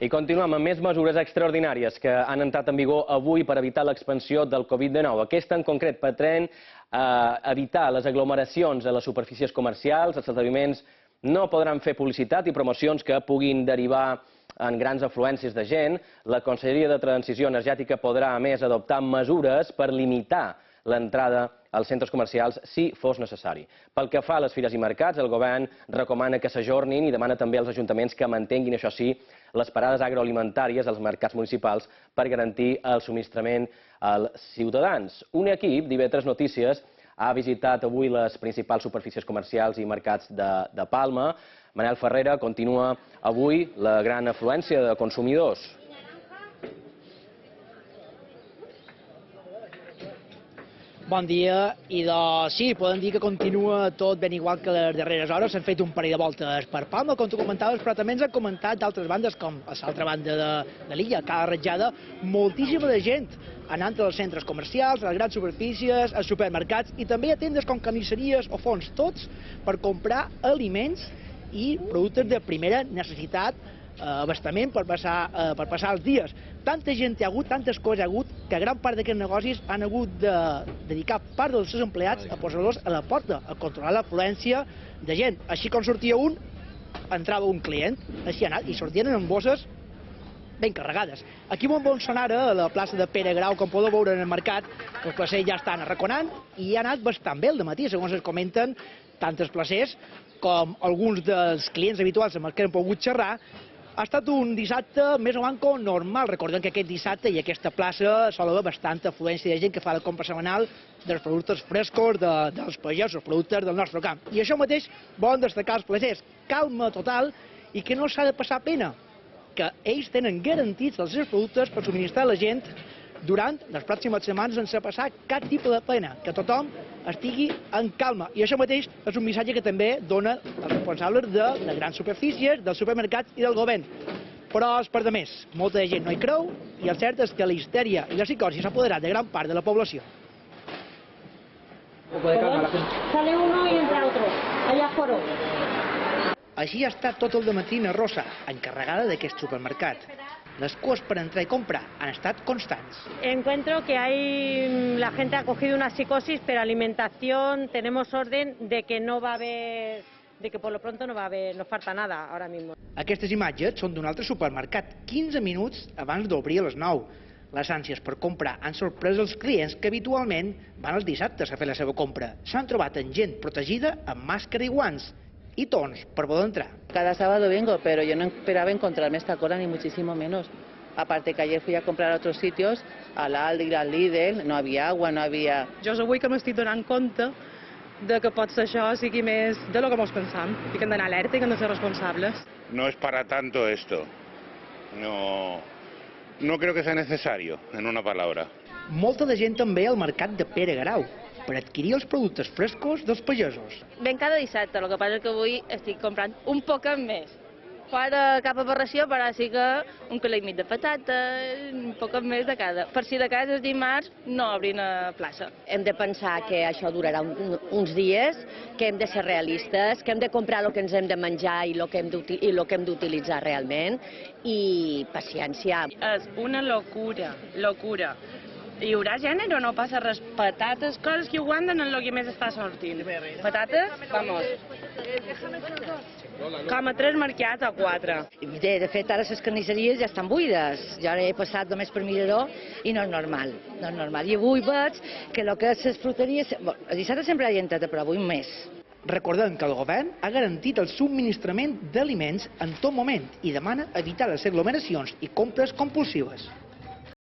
I continuem amb més mesures extraordinàries que han entrat en vigor avui per evitar l'expansió del Covid-19. Aquesta en concret pretén evitar les aglomeracions a les superfícies comercials. Els establiments no podran fer publicitat i promocions que puguin derivar en grans afluències de gent. La Conselleria de Transició Energètica podrà, a més, adoptar mesures per limitar l'entrada als centres comercials si fos necessari. Pel que fa a les fires i mercats, el govern recomana que s'ajornin i demana també als ajuntaments que mantinguin, això sí, les parades agroalimentàries als mercats municipals per garantir el subministrament als ciutadans. Un equip d'IV3 Notícies ha visitat avui les principals superfícies comercials i mercats de Palma. Manel Ferrera, continua avui la gran afluència de consumidors. Bon dia, i sí, podem dir que continua tot ben igual que les darreres hores. S'han fet un parell de voltes per Palma, com tu comentaves, però també ens han comentat d'altres bandes, com a l'altra banda de l'illa, Cala Ratjada, moltíssima de gent anant als centres comercials, a les grans superfícies, als supermercats, i també a tendes com carnisseries o fonts, tots per comprar aliments i productes de primera necessitat, abastament per passar els dies. Tanta gent hi ha hagut, tantes coses hi ha hagut, que gran part d'aquests negocis han hagut de dedicar part dels seus empleats a posar-los a la porta, a controlar l'afluència de gent. Així com sortia un, entrava un client, així ha anat, i sortien amb bosses ben carregades. Aquí on són ara, a la plaça de Pere Grau, com podeu veure en el mercat, els placers ja estan arraconant i ha anat bastant bé el dematí, segons es comenten, tant els placers com alguns dels clients habituals amb els que hem pogut xerrar. Ha estat un dissabte més o menys normal. Recordem que aquest dissabte i aquesta plaça sol haver bastanta afluència de gent que fa la compra setmanal dels productes frescos dels pagesos, productes del nostre camp. I això mateix volen destacar els placers. Calma total i que no s'ha de passar pena, que ells tenen garantits els seus productes per subministrar a la gent durant les pròximes setmanes sense passar cap tipus de pena, que tothom estigui en calma. I això mateix és un missatge que també dona els responsables de les grans superfícies, dels supermercats i del govern. Però és per demés, molta gent no hi creu i el cert és que la histèria i la psicosi s'ha apoderat de gran part de la població. Sale uno y entra otro, allá foro. Així ha estat tot el dematí na Rosa, encarregada d'aquest supermercat. Les cues per entrar i comprar han estat constants. Encuentro que la gente ha cogido una psicosis, pero alimentación, tenemos orden de que no va a haber, de que por lo pronto no va a haber, no falta nada ahora mismo. Aquestes imatges són d'un altre supermercat, 15 minuts abans d'obrir a les 9. Les ànsies per comprar han sorprès els clients que habitualment van els dissabtes a fer la seva compra. S'han trobat amb gent protegida amb màscara i guants y tons para poder entrar. Cada sábado vengo, pero yo no esperaba encontrarme esta cola ni muchísimo menos. Aparte que ayer fui a comprar a otros sitios, al Aldi, al Lidl, no había agua, no había... Jo és avui que m'estic donant compte de que potser això sigui més de lo que mos pensam i que hem d'anar alerta i que hem de ser responsables. No es para tanto esto. No creo que sea necesario, en una palabra. Molta de gent també al mercat de Pere Grau per adquirir els productes frescos dels pagesos. Ven cada dissabte, el que passa és que avui estic comprant un poc més. Fora cap aberració, però sí que un quilo i mig de patata, un poc més de cada. Per si de cas els dimarts no obrin a plaça. Hem de pensar que això durarà uns dies, que hem de ser realistes, que hem de comprar el que ens hem de menjar i el que hem d'utilitzar realment, i paciència. És una locura. Hi haurà gènere o no passa res? Patates, coses que aguanten en el que més està sortint. Patates, vamos. Com a 3 mercats o 4. De fet, ara les carnisseries ja estan buides. Jo he passat només per mirador i no és normal. I avui veig que el que és les fruteries... El dissabte sempre hi ha entrat, però avui més. Recordem que el govern ha garantit el subministrament d'aliments en tot moment i demana evitar les aglomeracions i compres compulsives.